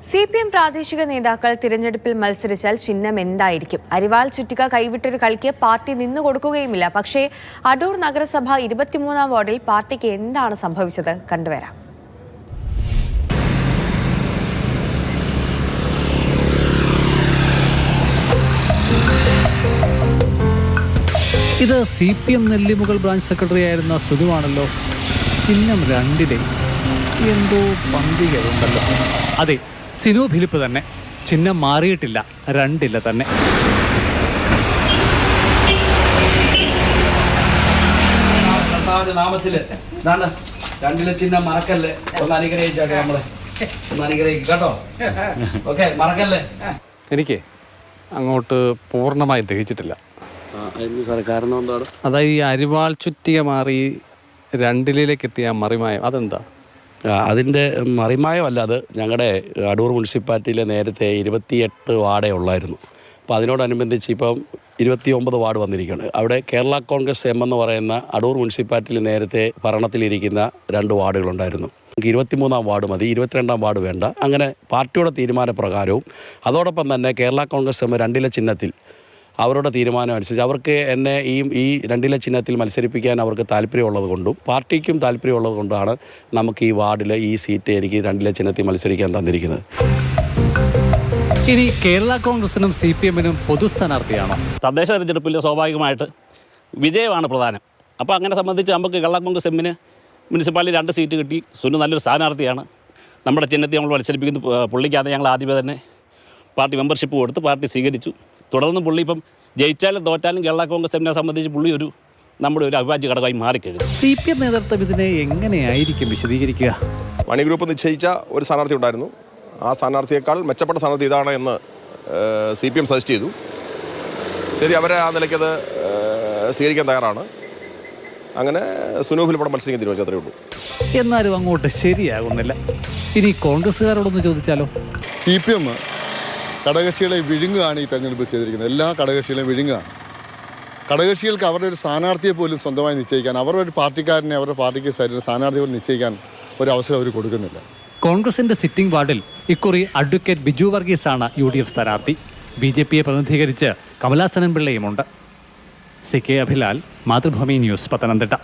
CPM പ്രാദേശിക നേതാക്കൾ തിരഞ്ഞെടുപ്പിൽ മത്സരിച്ചാൽ ചിഹ്നം എന്തായിരിക്കും? അരിവാൾ ചുറ്റിക കൈവിട്ടൊരു കളിക്ക് പാർട്ടി നിന്നുകൊടുക്കുകയുമില്ല. പക്ഷേ അടൂർ നഗരസഭ 23-ാം വാർഡിൽ പാർട്ടിക്ക് എന്താണ് സംഭവിച്ചത്? കണ്ടുവരാം. ഇത് CPM നെല്ലിമുകൾ ബ്രാഞ്ച് സെക്രട്ടറി ആയിരുന്ന സുനുവാണല്ലോ. ചിഹ്നം 2 എന്തോ പന്തികളുണ്ടല്ലോ. അതെ, സിനു ഫിലിപ്പ് തന്നെ. ചിഹ്നം മാറിയിട്ടില്ല, 2 തന്നെ. നാമത്തില് 2 ചിഹ്നം മറക്കല്ലേ. ഒന്ന് അനുഗ്രഹിച്ചാട്ടെ, നമ്മളെ ഒന്ന് അനുഗ്രഹിക്കും കേട്ടോ. ഓക്കെ, മറക്കല്ലേ. എനിക്ക് അങ്ങോട്ട് പൂർണ്ണമായി ദഹിച്ചിട്ടില്ല. കാരണം എന്താണ്? അതായത് ഈ അരിവാൾ ചുറ്റിക മാറി 2 എത്തിയ മറിമായം, അതെന്താ? അതിൻ്റെ മറിമായമല്ല, അത് ഞങ്ങളുടെ അടൂർ മുനിസിപ്പാലിറ്റിയിലെ നേരത്തെ 28 വാർഡേ ഉള്ളായിരുന്നു. അപ്പോൾ അതിനോടനുബന്ധിച്ച് ഇപ്പം 29 വാർഡ് വന്നിരിക്കുകയാണ്. അവിടെ കേരള കോൺഗ്രസ് എം എന്ന് പറയുന്ന അടൂർ മുനിസിപ്പാലിറ്റിയിൽ നേരത്തെ ഭരണത്തിലിരിക്കുന്ന 2 വാർഡുകളുണ്ടായിരുന്നു. 23-ാം വാർഡ് മതി, 22-ാം വാർഡ് വേണ്ട. അങ്ങനെ പാർട്ടിയുടെ തീരുമാനപ്രകാരവും അതോടൊപ്പം തന്നെ കേരള കോൺഗ്രസ് എം 2 ചിഹ്നത്തിൽ അവരുടെ തീരുമാനം അനുസരിച്ച് അവർക്ക് എന്നെ ഈ 2 ചിഹ്നത്തിൽ മത്സരിപ്പിക്കാൻ അവർക്ക് താല്പര്യമുള്ളത് കൊണ്ടും പാർട്ടിക്കും താല്പര്യമുള്ളത് കൊണ്ടാണ് നമുക്ക് ഈ വാർഡിൽ ഈ സീറ്റ് എനിക്ക് 2 ചിഹ്നത്തിൽ മത്സരിക്കാൻ തന്നിരിക്കുന്നത്. ഇനി കേരള കോൺഗ്രസിനും CPM-നും പൊതു സ്ഥാനാർത്ഥിയാണോ? തദ്ദേശ തെരഞ്ഞെടുപ്പിൽ സ്വാഭാവികമായിട്ട് വിജയമാണ് പ്രധാനം. അപ്പോൾ അങ്ങനെ സംബന്ധിച്ച് നമുക്ക് കേരള കോൺഗ്രസ് എമ്മിന് മുനിസിപ്പാലിറ്റി 2 സീറ്റ് കിട്ടി. സുനു നല്ലൊരു സ്ഥാനാർത്ഥിയാണ്. നമ്മുടെ ചിഹ്നത്തിൽ നമ്മൾ മത്സരിപ്പിക്കുന്ന പുള്ളിക്കാതെ ഞങ്ങൾ ആദ്യമേ തന്നെ പാർട്ടി മെമ്പർഷിപ്പ് കൊടുത്ത് പാർട്ടി സ്വീകരിച്ചു. തുടർന്ന് പുള്ളി ഇപ്പം ജയിച്ചാലും തോറ്റാലും കേരള കോൺഗ്രസ് എമ്മിനെ സംബന്ധിച്ച് പുള്ളി നമ്മുടെ ഒരു അവിഭാജ്യ ഘടകമായി മാറിക്കഴിഞ്ഞു. CPM നേതൃത്വം ഇതിനെ എങ്ങനെയായിരിക്കും വിശദീകരിക്കുക? മണി ഗ്രൂപ്പ് നിശ്ചയിച്ച ഒരു സ്ഥാനാർത്ഥി ഉണ്ടായിരുന്നു. ആ സ്ഥാനാർത്ഥിയേക്കാൾ മെച്ചപ്പെട്ട സ്ഥാനാർത്ഥി ഇതാണ് എന്ന് CPM സജസ്റ്റ് ചെയ്തു. ശരി, അവരെ ആ നിലയ്ക്കത് സ്വീകരിക്കാൻ തയ്യാറാണ്. അങ്ങനെ സുനു ഫിലിപ്പോടെ മത്സരിക്കാൻ തീരുമാനിച്ചു, അത്രയേ ഉള്ളൂ. എന്നാലും അങ്ങോട്ട് ശരിയാകുന്നില്ല. ഇനി കോൺഗ്രസ്സുകാരോടൊന്ന് ചോദിച്ചാലോ? CPM ഘടകകക്ഷികളെ വിഴുങ്ങുകയാണ് ഈ തെരഞ്ഞെടുപ്പ് ചെയ്തിരിക്കുന്നത്. എല്ലാ ഘടകകക്ഷികളെയും വിഴുങ്ങുകയാണ്. ഘടകകക്ഷികൾക്ക് അവരുടെ ഒരു സ്ഥാനാർത്ഥിയെ പോലും സ്വന്തമായി നിശ്ചയിക്കാൻ, അവരുടെ ഒരു പാർട്ടിക്കാരനെ അവരുടെ പാർട്ടിക്ക് സ്ഥാനാർത്ഥിയെ പോലും നിശ്ചയിക്കാൻ ഒരു അവസരം അവർ കൊടുക്കുന്നില്ല. കോൺഗ്രസിന്റെ സിറ്റിംഗ് വാർഡിൽ ഇക്കുറി അഡ്വക്കേറ്റ് ബിജു വർഗീസാണ് UDF സ്ഥാനാർത്ഥി. BJPയെ പ്രതിനിധീകരിച്ച് കമലാസനൻ പിള്ളയുമുണ്ട്. CK Abhilal, Mathrubhumi news, Pathanamthitta.